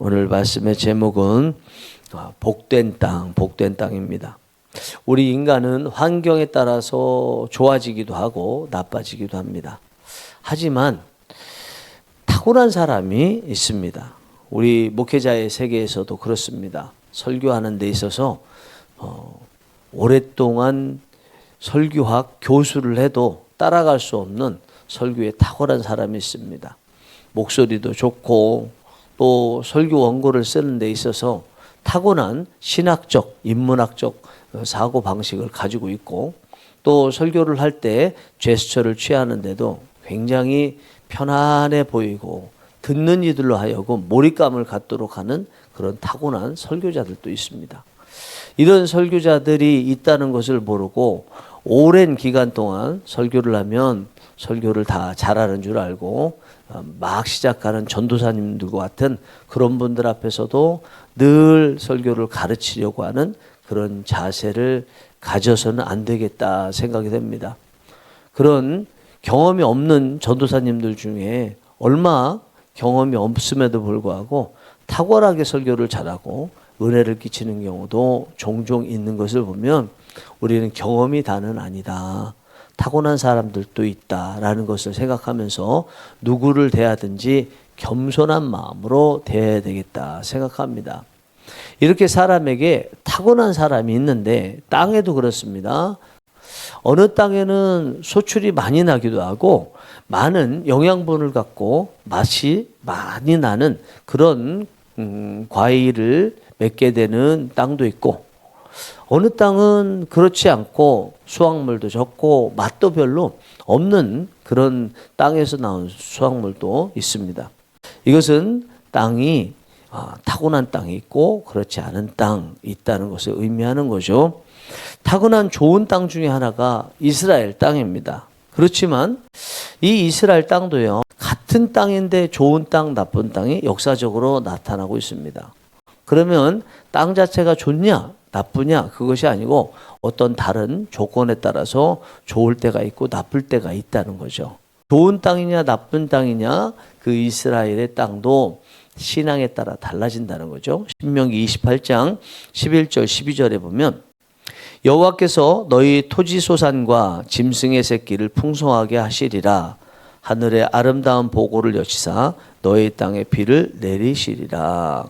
오늘 말씀의 제목은 복된 땅, 복된 땅입니다. 우리 인간은 환경에 따라서 좋아지기도 하고 나빠지기도 합니다. 하지만 타고난 사람이 있습니다. 우리 목회자의 세계에서도 그렇습니다. 설교하는 데 있어서 오랫동안 설교학 교수를 해도 따라갈 수 없는 설교에 탁월한 사람이 있습니다. 목소리도 좋고 또 설교 원고를 쓰는 데 있어서 타고난 신학적, 인문학적 사고 방식을 가지고 있고 또 설교를 할 때 제스처를 취하는데도 굉장히 편안해 보이고 듣는 이들로 하여금 몰입감을 갖도록 하는 그런 타고난 설교자들도 있습니다. 이런 설교자들이 있다는 것을 모르고 오랜 기간 동안 설교를 하면 설교를 다 잘하는 줄 알고 막 시작하는 전도사님들과 같은 그런 분들 앞에서도 늘 설교를 가르치려고 하는 그런 자세를 가져서는 안 되겠다 생각이 됩니다. 그런 경험이 없는 전도사님들 중에 얼마 경험이 없음에도 불구하고 탁월하게 설교를 잘하고 은혜를 끼치는 경우도 종종 있는 것을 보면 우리는 경험이 다는 아니다. 타고난 사람들도 있다라는 것을 생각하면서 누구를 대하든지 겸손한 마음으로 대해야 되겠다 생각합니다. 이렇게 사람에게 타고난 사람이 있는데 땅에도 그렇습니다. 어느 땅에는 소출이 많이 나기도 하고 많은 영양분을 갖고 맛이 많이 나는 그런 과일을 맺게 되는 땅도 있고 어느 땅은 그렇지 않고 수확물도 적고 맛도 별로 없는 그런 땅에서 나온 수확물도 있습니다. 이것은 땅이 타고난 땅이 있고 그렇지 않은 땅이 있다는 것을 의미하는 거죠. 타고난 좋은 땅 중에 하나가 이스라엘 땅입니다. 그렇지만 이 이스라엘 땅도요, 같은 땅인데 좋은 땅, 나쁜 땅이 역사적으로 나타나고 있습니다. 그러면 땅 자체가 좋냐, 나쁘냐 그것이 아니고 어떤 다른 조건에 따라서 좋을 때가 있고 나쁠 때가 있다는 거죠. 좋은 땅이냐 나쁜 땅이냐 그 이스라엘의 땅도 신앙에 따라 달라진다는 거죠. 신명기 28장 11절 12절에 보면 여호와께서 너희 토지소산과 짐승의 새끼를 풍성하게 하시리라. 하늘의 아름다운 보고를 여치사 너희 땅에 비를 내리시리라.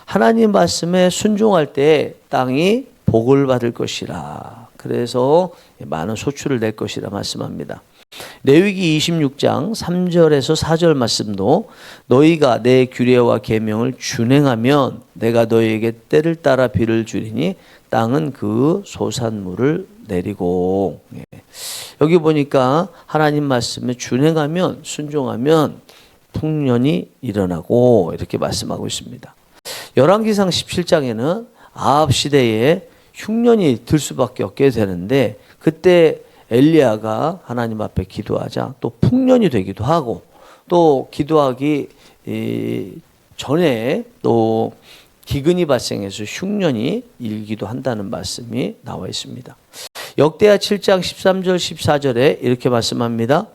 하나님 말씀에 순종할 때 땅이 복을 받을 것이라. 그래서 많은 소출을 낼 것이라 말씀합니다. 레위기 26장 3절에서 4절 말씀도 너희가 내 규례와 계명을 준행하면 내가 너희에게 때를 따라 비를 주리니 땅은 그 소산물을 내리고. 여기 보니까 하나님 말씀에 준행하면 순종하면 풍년이 일어나고 이렇게 말씀하고 있습니다. 열왕기상 17장에는 아합 시대에 흉년이 들 수밖에 없게 되는데 그때 엘리야가 하나님 앞에 기도하자 또 풍년이 되기도 하고 또 기도하기 전에 또 기근이 발생해서 흉년이 일기도 한다는 말씀이 나와 있습니다. 역대하 7장 13절 14절에 이렇게 말씀합니다.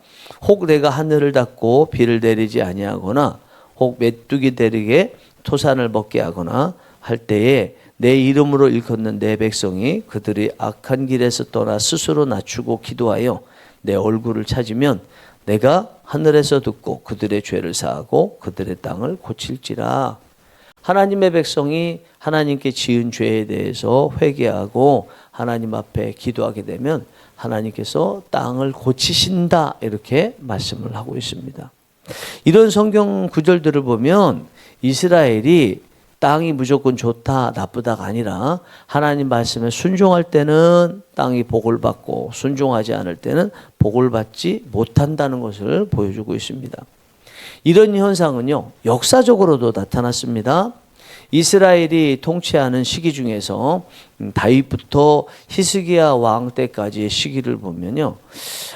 혹 내가 하늘을 닫고 비를 내리지 아니하거나 혹 메뚜기 내리게 토산을 먹게 하거나 할 때에 내 이름으로 일컫는 내 백성이 그들이 악한 길에서 떠나 스스로 낮추고 기도하여 내 얼굴을 찾으면 내가 하늘에서 듣고 그들의 죄를 사하고 그들의 땅을 고칠지라. 하나님의 백성이 하나님께 지은 죄에 대해서 회개하고 하나님 앞에 기도하게 되면 하나님께서 땅을 고치신다 이렇게 말씀을 하고 있습니다. 이런 성경 구절들을 보면 이스라엘이 땅이 무조건 좋다 나쁘다가 아니라 하나님 말씀에 순종할 때는 땅이 복을 받고 순종하지 않을 때는 복을 받지 못한다는 것을 보여주고 있습니다. 이런 현상은요 역사적으로도 나타났습니다. 이스라엘이 통치하는 시기 중에서 다윗부터 히스기야 왕 때까지의 시기를 보면요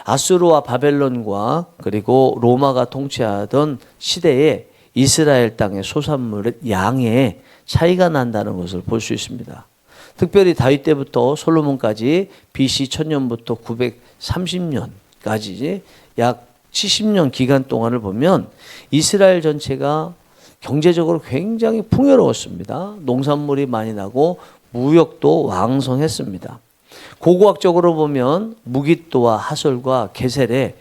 아수르와 바벨론과 그리고 로마가 통치하던 시대에 이스라엘 땅의 소산물의 양에 차이가 난다는 것을 볼 수 있습니다. 특별히 다윗 때부터 솔로몬까지 BC 1000년부터 930년까지 약 70년 기간 동안을 보면 이스라엘 전체가 경제적으로 굉장히 풍요로웠습니다. 농산물이 많이 나고 무역도 왕성했습니다. 고고학적으로 보면 무기토와 하솔과 게셀에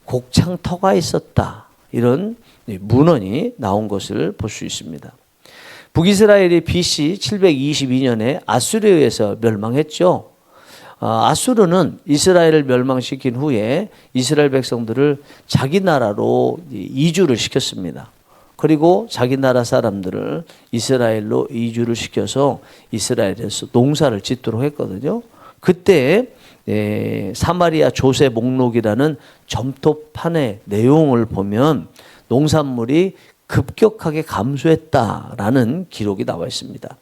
곡창터가 있었다. 이런 문헌이 나온 것을 볼 수 있습니다. 북이스라엘이 BC 722년에 아수르에 의해서 멸망했죠. 아수르는 이스라엘을 멸망시킨 후에 이스라엘 백성들을 자기 나라로 이주를 시켰습니다. 그리고 자기 나라 사람들을 이스라엘로 이주를 시켜서 이스라엘에서 농사를 짓도록 했거든요. 그때 사마리아 조세 목록이라는 점토판의 내용을 보면 농산물이 급격하게 감소했다라는 기록이 나와 있습니다.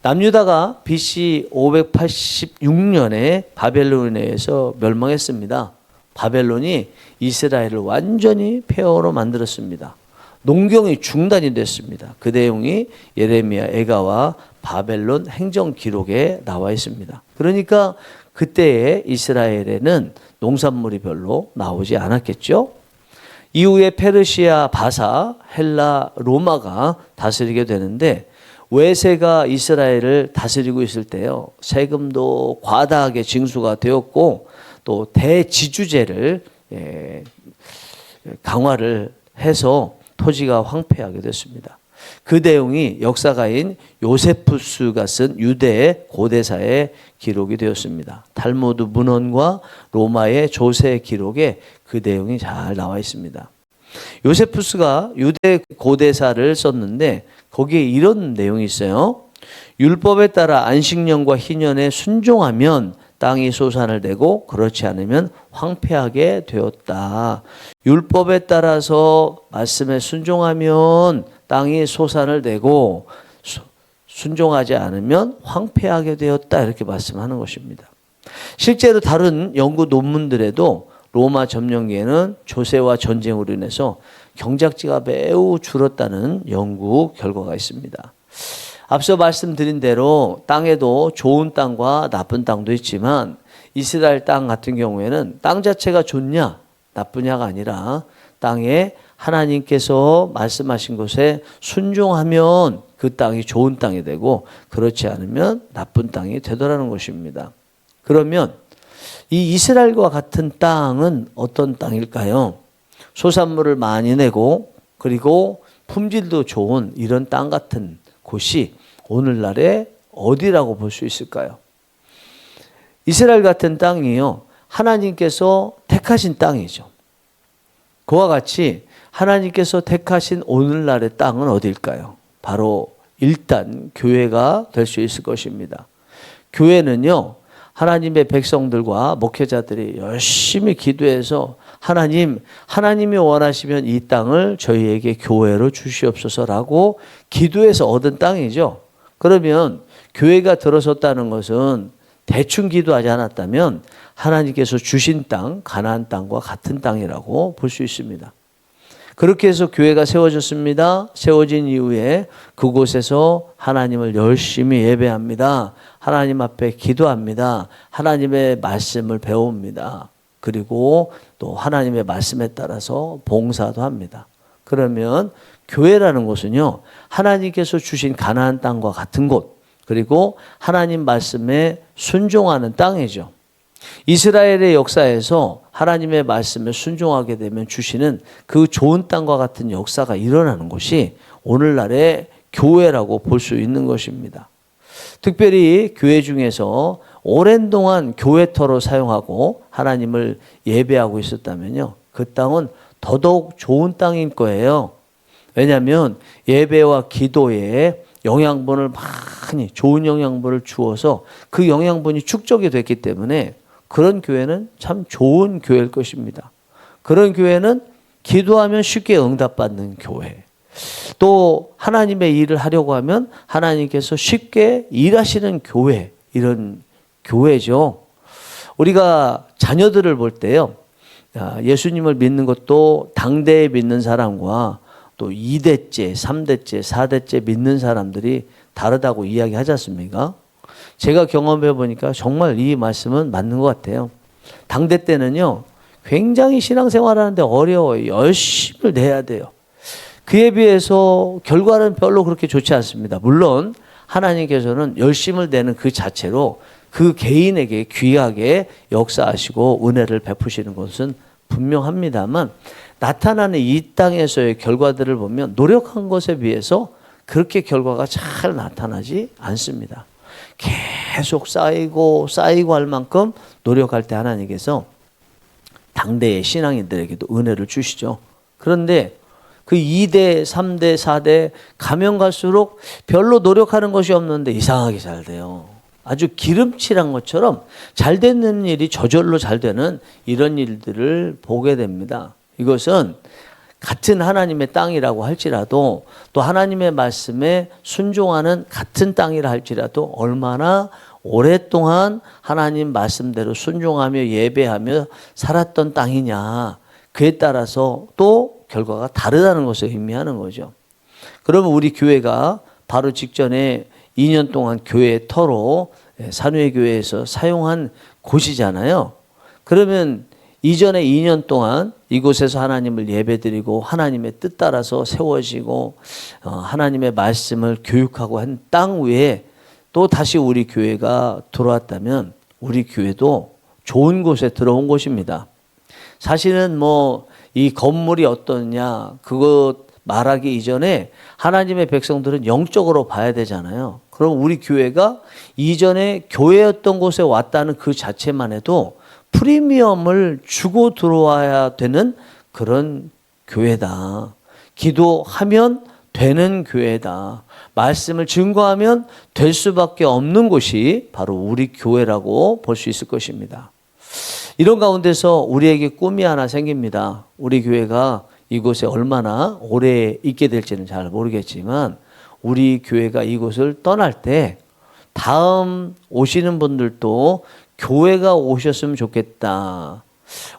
남유다가 BC 586년에 바벨론에 의해서 멸망했습니다. 바벨론이 이스라엘을 완전히 폐허로 만들었습니다. 농경이 중단이 됐습니다. 그 내용이 예레미야 애가와 바벨론 행정 기록에 나와 있습니다. 그러니까 그때의 이스라엘에는 농산물이 별로 나오지 않았겠죠. 이후에 페르시아, 바사, 헬라, 로마가 다스리게 되는데 외세가 이스라엘을 다스리고 있을 때요. 세금도 과다하게 징수가 되었고 또 대지주제를 강화를 해서 토지가 황폐하게 됐습니다. 그 내용이 역사가인 요세푸스가 쓴 유대의 고대사에 기록이 되었습니다. 탈무드 문헌과 로마의 조세 기록에 그 내용이 잘 나와 있습니다. 요세푸스가 유대 고대사를 썼는데 거기에 이런 내용이 있어요. 율법에 따라 안식년과 희년에 순종하면 땅이 소산을 내고 그렇지 않으면 황폐하게 되었다. 율법에 따라서 말씀에 순종하면 땅이 소산을 내고 순종하지 않으면 황폐하게 되었다. 이렇게 말씀하는 것입니다. 실제로 다른 연구 논문들에도 로마 점령기에는 조세와 전쟁으로 인해서 경작지가 매우 줄었다는 연구 결과가 있습니다. 앞서 말씀드린 대로 땅에도 좋은 땅과 나쁜 땅도 있지만 이스라엘 땅 같은 경우에는 땅 자체가 좋냐 나쁘냐가 아니라 땅에 하나님께서 말씀하신 것에 순종하면 그 땅이 좋은 땅이 되고 그렇지 않으면 나쁜 땅이 되더라는 것입니다. 그러면 이 이스라엘과 같은 땅은 어떤 땅일까요? 소산물을 많이 내고 그리고 품질도 좋은 이런 땅 같은 곳이 오늘날에 어디라고 볼 수 있을까요? 이스라엘 같은 땅이요. 하나님께서 택하신 땅이죠. 그와 같이 하나님께서 택하신 오늘날의 땅은 어디일까요? 바로 일단 교회가 될 수 있을 것입니다. 교회는요. 하나님의 백성들과 목회자들이 열심히 기도해서 하나님이 원하시면 이 땅을 저희에게 교회로 주시옵소서라고 기도해서 얻은 땅이죠. 그러면 교회가 들어섰다는 것은 대충 기도하지 않았다면 하나님께서 주신 땅, 가나안 땅과 같은 땅이라고 볼 수 있습니다. 그렇게 해서 교회가 세워졌습니다. 세워진 이후에 그곳에서 하나님을 열심히 예배합니다. 하나님 앞에 기도합니다. 하나님의 말씀을 배웁니다. 그리고 또 하나님의 말씀에 따라서 봉사도 합니다. 그러면 교회라는 곳은요. 하나님께서 주신 가나안 땅과 같은 곳 그리고 하나님 말씀에 순종하는 땅이죠. 이스라엘의 역사에서 하나님의 말씀에 순종하게 되면 주시는 그 좋은 땅과 같은 역사가 일어나는 곳이 오늘날의 교회라고 볼 수 있는 것입니다. 특별히 교회 중에서 오랜 동안 교회터로 사용하고 하나님을 예배하고 있었다면요. 그 땅은 더더욱 좋은 땅인 거예요. 왜냐하면 예배와 기도에 영양분을 많이 좋은 영양분을 주어서 그 영양분이 축적이 됐기 때문에 그런 교회는 참 좋은 교회일 것입니다. 그런 교회는 기도하면 쉽게 응답받는 교회. 또 하나님의 일을 하려고 하면 하나님께서 쉽게 일하시는 교회. 이런 교회죠. 우리가 자녀들을 볼 때요. 예수님을 믿는 것도 당대에 믿는 사람과 또 2대째, 3대째, 4대째 믿는 사람들이 다르다고 이야기하지 않습니까? 제가 경험해 보니까 정말 이 말씀은 맞는 것 같아요. 당대 때는요, 굉장히 신앙생활 하는데 어려워요. 열심을 내야 돼요. 그에 비해서 결과는 별로 그렇게 좋지 않습니다. 물론 하나님께서는 열심을 내는 그 자체로 그 개인에게 귀하게 역사하시고 은혜를 베푸시는 것은 분명합니다만, 나타나는 이 땅에서의 결과들을 보면 노력한 것에 비해서 그렇게 결과가 잘 나타나지 않습니다. 계속 쌓이고 할 만큼 노력할 때 하나님께서 당대의 신앙인들에게도 은혜를 주시죠. 그런데 그 2대, 3대, 4대 가면 갈수록 별로 노력하는 것이 없는데 이상하게 잘 돼요. 아주 기름칠한 것처럼 잘 되는 일이 저절로 잘 되는 이런 일들을 보게 됩니다. 이것은 같은 하나님의 땅이라고 할지라도, 또 하나님의 말씀에 순종하는 같은 땅이라 할지라도 얼마나 오랫동안 하나님 말씀대로 순종하며 예배하며 살았던 땅이냐, 그에 따라서 또 결과가 다르다는 것을 의미하는 거죠. 그러면 우리 교회가 바로 직전에 2년 동안 교회의 터로 산회교회에서 사용한 곳이잖아요. 그러면 이전에 2년 동안 이곳에서 하나님을 예배드리고 하나님의 뜻 따라서 세워지고 하나님의 말씀을 교육하고 한 땅 위에 또 다시 우리 교회가 들어왔다면 우리 교회도 좋은 곳에 들어온 곳입니다. 사실은 이 건물이 어떠냐 그것 말하기 이전에 하나님의 백성들은 영적으로 봐야 되잖아요. 그럼 우리 교회가 이전에 교회였던 곳에 왔다는 그 자체만 해도 프리미엄을 주고 들어와야 되는 그런 교회다. 기도하면 되는 교회다. 말씀을 증거하면 될 수밖에 없는 곳이 바로 우리 교회라고 볼 수 있을 것입니다. 이런 가운데서 우리에게 꿈이 하나 생깁니다. 우리 교회가 이곳에 얼마나 오래 있게 될지는 잘 모르겠지만 우리 교회가 이곳을 떠날 때 다음 오시는 분들도 교회가 오셨으면 좋겠다.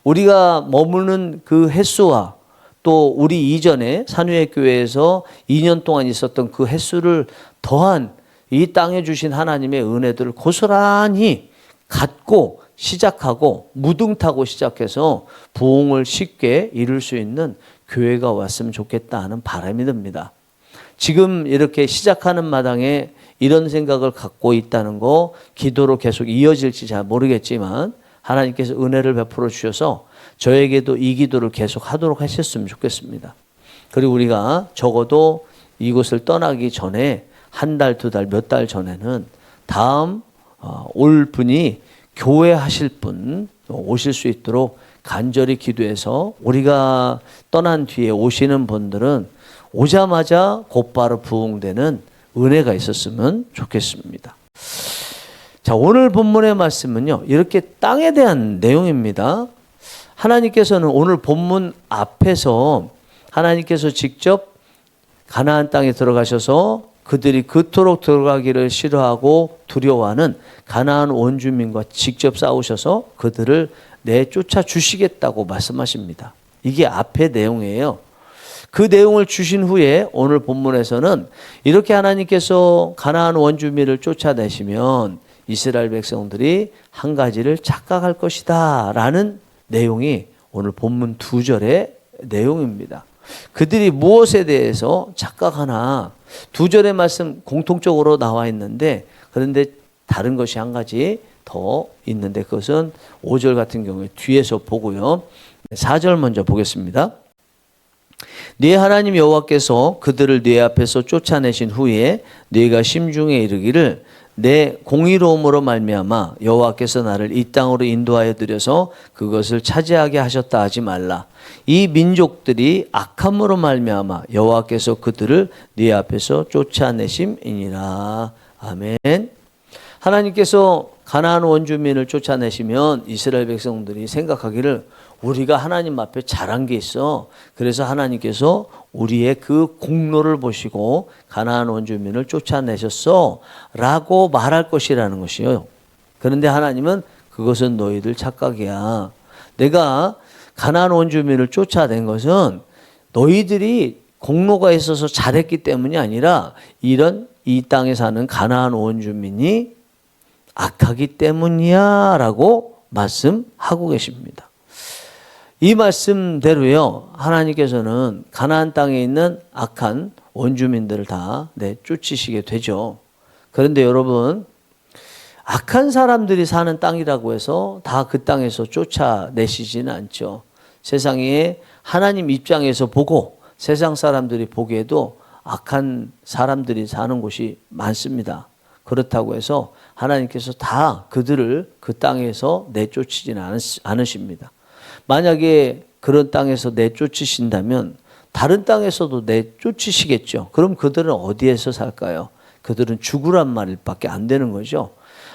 우리가 머무는 그 횟수와 또 우리 이전에 산유회교회에서 2년 동안 있었던 그 횟수를 더한 이 땅에 주신 하나님의 은혜들을 고스란히 갖고 시작하고 무등타고 시작해서 부흥을 쉽게 이룰 수 있는 교회가 왔으면 좋겠다 하는 바람이 듭니다. 지금 이렇게 시작하는 마당에 이런 생각을 갖고 있다는 거 기도로 계속 이어질지 잘 모르겠지만 하나님께서 은혜를 베풀어 주셔서 저에게도 이 기도를 계속 하도록 하셨으면 좋겠습니다. 그리고 우리가 적어도 이곳을 떠나기 전에 한 달, 두 달, 몇 달 전에는 다음 올 분이 교회 하실 분 오실 수 있도록 간절히 기도해서 우리가 떠난 뒤에 오시는 분들은 오자마자 곧바로 부흥되는 은혜가 있었으면 좋겠습니다. 자, 오늘 본문의 말씀은요, 이렇게 땅에 대한 내용입니다. 하나님께서는 오늘 본문 앞에서 하나님께서 직접 가나안 땅에 들어가셔서 그들이 그토록 들어가기를 싫어하고 두려워하는 가나안 원주민과 직접 싸우셔서 그들을 내쫓아 주시겠다고 말씀하십니다. 이게 앞의 내용이에요. 그 내용을 주신 후에 오늘 본문에서는 이렇게 하나님께서 가나안 원주민을 쫓아내시면 이스라엘 백성들이 한 가지를 착각할 것이다 라는 내용이 오늘 본문 2절의 내용입니다. 그들이 무엇에 대해서 착각하나 2절의 말씀 공통적으로 나와 있는데, 그런데 다른 것이 한 가지 더 있는데 그것은 5절 같은 경우에 뒤에서 보고요. 4절 먼저 보겠습니다. 네 하나님 여호와께서 그들을 네 앞에서 쫓아내신 후에 네가 심중에 이르기를 내 공의로움으로 말미암아 여호와께서 나를 이 땅으로 인도하여 들여서 그것을 차지하게 하셨다 하지 말라. 이 민족들이 악함으로 말미암아 여호와께서 그들을 네 앞에서 쫓아내심이니라. 아멘. 하나님께서 가나안 원주민을 쫓아내시면 이스라엘 백성들이 생각하기를 우리가 하나님 앞에 잘한 게 있어. 그래서 하나님께서 우리의 그 공로를 보시고 가나안 원주민을 쫓아내셨어 라고 말할 것이라는 것이요. 그런데 하나님은 그것은 너희들 착각이야. 내가 가나안 원주민을 쫓아낸 것은 너희들이 공로가 있어서 잘했기 때문이 아니라 이런 이 땅에 사는 가나안 원주민이 악하기 때문이야 라고 말씀하고 계십니다. 이 말씀대로요, 하나님께서는 가나안 땅에 있는 악한 원주민들을 다 내쫓으시게 되죠. 그런데 여러분, 악한 사람들이 사는 땅이라고 해서 다 그 땅에서 쫓아내시지는 않죠. 세상에 하나님 입장에서 보고 세상 사람들이 보기에도 악한 사람들이 사는 곳이 많습니다. 그렇다고 해서 하나님께서 다 그들을 그 땅에서 내쫓지는 않으십니다. 만약에 그런 땅에서 내쫓으신다면 다른 땅에서도 내쫓으시겠죠. 그럼 그들은 어디에서 살까요? 그들은 죽으란 말밖에 안 되는 거죠.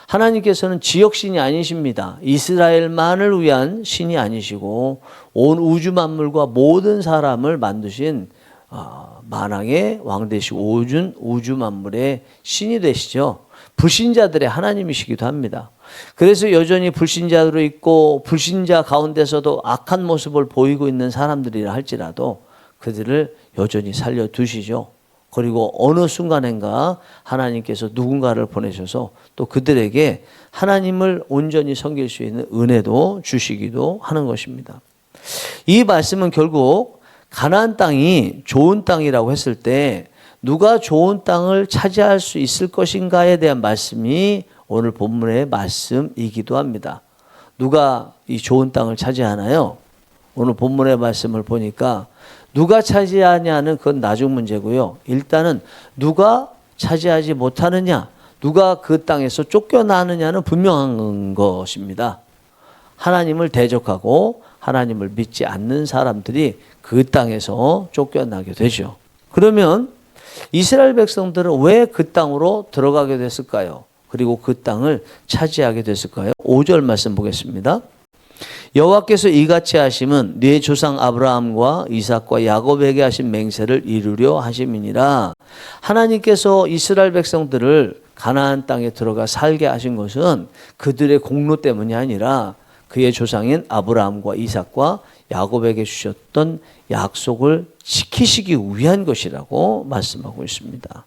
하나님께서는 지역신이 아니십니다. 이스라엘만을 위한 신이 아니시고 온 우주 만물과 모든 사람을 만드신 만왕의 왕 되시고 우주 만물의 신이 되시죠. 불신자들의 하나님이시기도 합니다. 그래서 여전히 불신자로 있고 불신자 가운데서도 악한 모습을 보이고 있는 사람들이라 할지라도 그들을 여전히 살려두시죠. 그리고 어느 순간인가 하나님께서 누군가를 보내셔서 또 그들에게 하나님을 온전히 섬길 수 있는 은혜도 주시기도 하는 것입니다. 이 말씀은 결국 가나안 땅이 좋은 땅이라고 했을 때 누가 좋은 땅을 차지할 수 있을 것인가에 대한 말씀이 오늘 본문의 말씀이기도 합니다. 누가 이 좋은 땅을 차지하나요? 오늘 본문의 말씀을 보니까 누가 차지하냐는 그건 나중 문제고요. 일단은 누가 차지하지 못하느냐, 누가 그 땅에서 쫓겨나느냐는 분명한 것입니다. 하나님을 대적하고 하나님을 믿지 않는 사람들이 그 땅에서 쫓겨나게 되죠. 그러면 이스라엘 백성들은 왜 그 땅으로 들어가게 됐을까요? 그리고 그 땅을 차지하게 됐을까요? 5절 말씀 보겠습니다. 여호와께서 이같이 하심은 네 조상 아브라함과 이삭과 야곱에게 하신 맹세를 이루려 하심이니라. 하나님께서 이스라엘 백성들을 가나안 땅에 들어가 살게 하신 것은 그들의 공로 때문이 아니라 그의 조상인 아브라함과 이삭과 야곱에게 주셨던 약속을 지키시기 위한 것이라고 말씀하고 있습니다.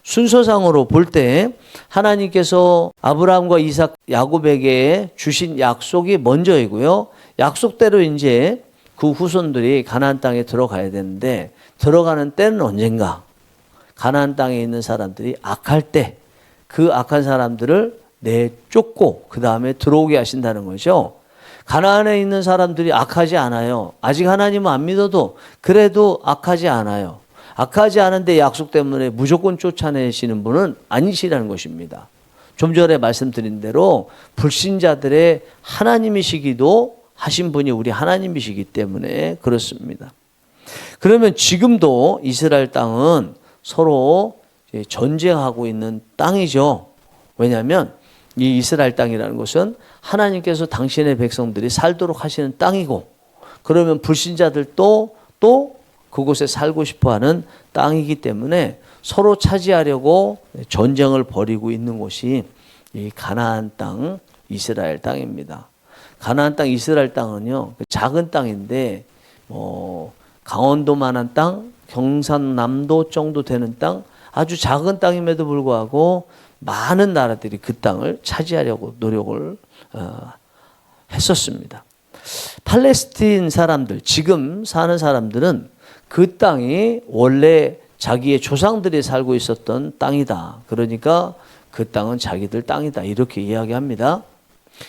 순서상으로 볼 때 하나님께서 아브라함과 이삭, 야곱에게 주신 약속이 먼저이고요. 약속대로 이제 그 후손들이 가나안 땅에 들어가야 되는데 들어가는 때는 언젠가? 가나안 땅에 있는 사람들이 악할 때 그 악한 사람들을 내쫓고 그 다음에 들어오게 하신다는 거죠. 가나안에 있는 사람들이 악하지 않아요. 아직 하나님은 안 믿어도 그래도 악하지 않아요. 악하지 않은데 약속 때문에 무조건 쫓아내시는 분은 아니시라는 것입니다. 좀 전에 말씀드린 대로 불신자들의 하나님이시기도 하신 분이 우리 하나님이시기 때문에 그렇습니다. 그러면 지금도 이스라엘 땅은 서로 전쟁하고 있는 땅이죠. 왜냐하면 이 이스라엘 땅이라는 것은 하나님께서 당신의 백성들이 살도록 하시는 땅이고, 그러면 불신자들도 또 그곳에 살고 싶어하는 땅이기 때문에 서로 차지하려고 전쟁을 벌이고 있는 곳이 이 가나안 땅, 이스라엘 땅입니다. 가나안 땅, 이스라엘 땅은요, 작은 땅인데 강원도만한 땅, 경상남도 정도 되는 땅, 아주 작은 땅임에도 불구하고 많은 나라들이 그 땅을 차지하려고 노력을 했었습니다. 팔레스틴 사람들, 지금 사는 사람들은 그 땅이 원래 자기의 조상들이 살고 있었던 땅이다. 그러니까 그 땅은 자기들 땅이다. 이렇게 이야기합니다.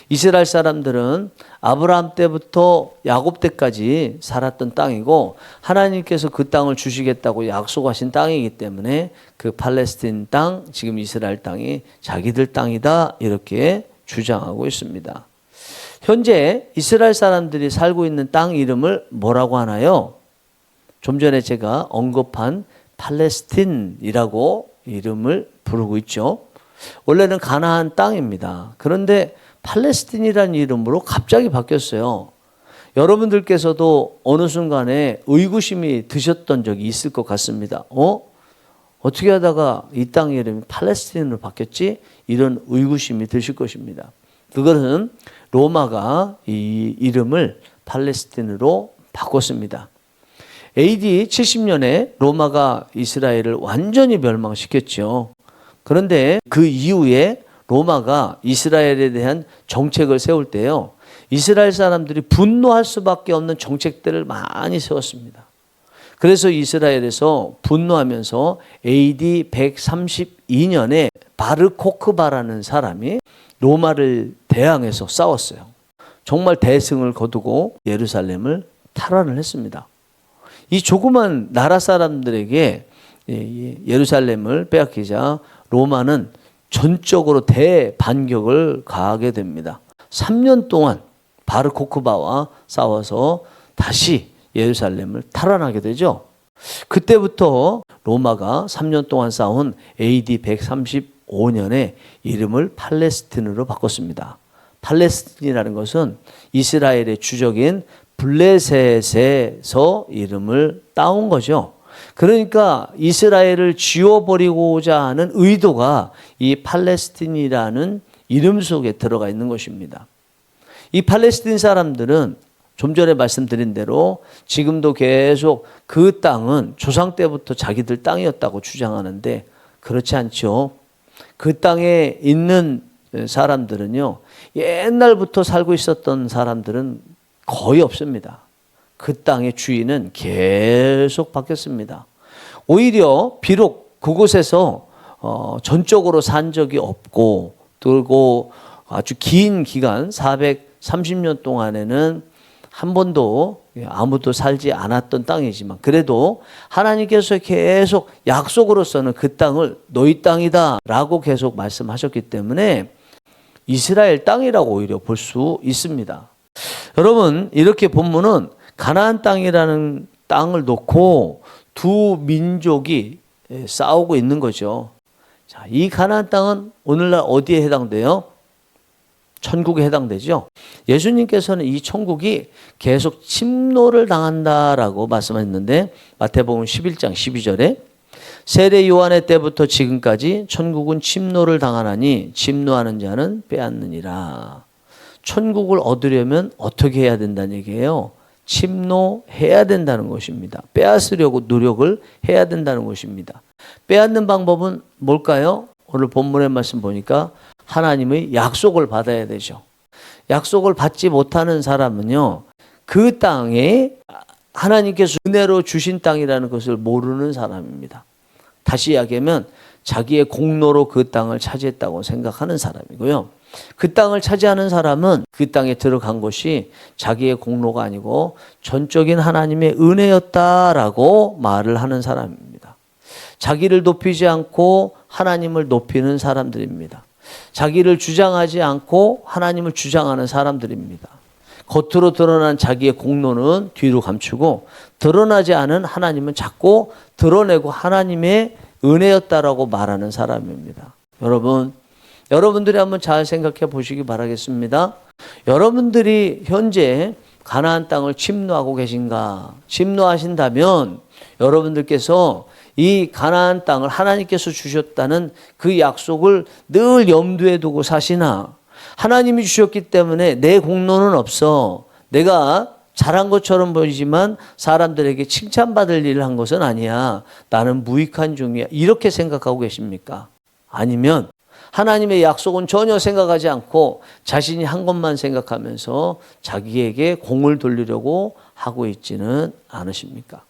이스라엘 사람들은 아브라함 때부터 야곱 때까지 살았던 땅이고 하나님께서 그 땅을 주시겠다고 약속하신 땅이기 때문에 그 팔레스틴 땅, 지금 이스라엘 땅이 자기들 땅이다. 이렇게 주장하고 있습니다. 현재 이스라엘 사람들이 살고 있는 땅 이름을 뭐라고 하나요? 좀 전에 제가 언급한 팔레스틴이라고 이름을 부르고 있죠. 원래는 가나안 땅입니다. 그런데 팔레스틴이라는 이름으로 갑자기 바뀌었어요. 여러분들께서도 어느 순간에 의구심이 드셨던 적이 있을 것 같습니다. 어떻게 하다가 이 땅 이름이 팔레스틴으로 바뀌었지? 이런 의구심이 드실 것입니다. 그것은 로마가 이 이름을 팔레스틴으로 바꿨습니다. AD 70년에 로마가 이스라엘을 완전히 멸망시켰죠. 그런데 그 이후에 로마가 이스라엘에 대한 정책을 세울 때요, 이스라엘 사람들이 분노할 수밖에 없는 정책들을 많이 세웠습니다. 그래서 이스라엘에서 분노하면서 AD 132년에 바르코크바라는 사람이 로마를 대항해서 싸웠어요. 정말 대승을 거두고 예루살렘을 탈환을 했습니다. 이 조그만 나라 사람들에게 예루살렘을 빼앗기자 로마는 전적으로 대반격을 가하게 됩니다. 3년 동안 바르코크바와 싸워서 다시 예루살렘을 탈환하게 되죠. 그때부터 로마가 3년 동안 싸운 AD 135년에 이름을 팔레스틴으로 바꿨습니다. 팔레스틴이라는 것은 이스라엘의 주적인 블레셋에서 이름을 따온 거죠. 그러니까 이스라엘을 지워버리고자 하는 의도가 이 팔레스틴이라는 이름 속에 들어가 있는 것입니다. 이 팔레스틴 사람들은 좀 전에 말씀드린 대로 지금도 계속 그 땅은 조상 때부터 자기들 땅이었다고 주장하는데 그렇지 않죠. 그 땅에 있는 사람들은요, 옛날부터 살고 있었던 사람들은 거의 없습니다. 그 땅의 주인은 계속 바뀌었습니다. 오히려 비록 그곳에서 전적으로 산 적이 없고 그리고 아주 긴 기간 430년 동안에는 한 번도 아무도 살지 않았던 땅이지만 그래도 하나님께서 계속 약속으로서는 그 땅을 너희 땅이다 라고 계속 말씀하셨기 때문에 이스라엘 땅이라고 오히려 볼 수 있습니다. 여러분, 이렇게 보면은 가나안 땅이라는 땅을 놓고 두 민족이 싸우고 있는 거죠. 자, 이 가나안 땅은 오늘날 어디에 해당돼요? 천국에 해당되죠. 예수님께서는 이 천국이 계속 침노를 당한다라고 말씀하셨는데 마태복음 11장 12절에 세례 요한의 때부터 지금까지 천국은 침노를 당하나니 침노하는 자는 빼앗느니라. 천국을 얻으려면 어떻게 해야 된다는 얘기예요? 침노해야 된다는 것입니다. 빼앗으려고 노력을 해야 된다는 것입니다. 빼앗는 방법은 뭘까요? 오늘 본문의 말씀 보니까 하나님의 약속을 받아야 되죠. 약속을 받지 못하는 사람은요, 그 땅에 하나님께서 은혜로 주신 땅이라는 것을 모르는 사람입니다. 다시 이야기하면 자기의 공로로 그 땅을 차지했다고 생각하는 사람이고요. 그 땅을 차지하는 사람은 그 땅에 들어간 것이 자기의 공로가 아니고 전적인 하나님의 은혜였다라고 말을 하는 사람입니다. 자기를 높이지 않고 하나님을 높이는 사람들입니다. 자기를 주장하지 않고 하나님을 주장하는 사람들입니다. 겉으로 드러난 자기의 공로는 뒤로 감추고 드러나지 않은 하나님은 자꾸 드러내고 하나님의 은혜였다라고 말하는 사람입니다. 여러분들이 한번 잘 생각해 보시기 바라겠습니다. 여러분들이 현재 가나안 땅을 침노하고 계신가? 침노하신다면 여러분들께서 이 가나안 땅을 하나님께서 주셨다는 그 약속을 늘 염두에 두고 사시나? 하나님이 주셨기 때문에 내 공로는 없어. 내가 잘한 것처럼 보이지만 사람들에게 칭찬받을 일을 한 것은 아니야. 나는 무익한 종이야. 이렇게 생각하고 계십니까? 아니면 하나님의 약속은 전혀 생각하지 않고 자신이 한 것만 생각하면서 자기에게 공을 돌리려고 하고 있지는 않으십니까?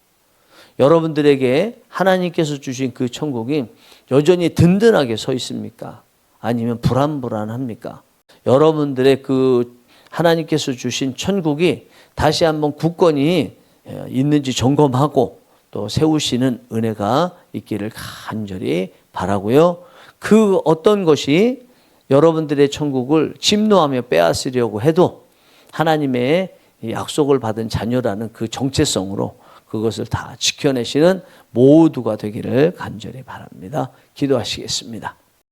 여러분들에게 하나님께서 주신 그 천국이 여전히 든든하게 서 있습니까? 아니면 불안불안합니까? 여러분들의 그 하나님께서 주신 천국이 다시 한번 굳건히 있는지 점검하고 또 세우시는 은혜가 있기를 간절히 바라고요. 그 어떤 것이 여러분들의 천국을 침노하며 빼앗으려고 해도 하나님의 약속을 받은 자녀라는 그 정체성으로 그것을 다 지켜내시는 모두가 되기를 간절히 바랍니다. 기도하시겠습니다.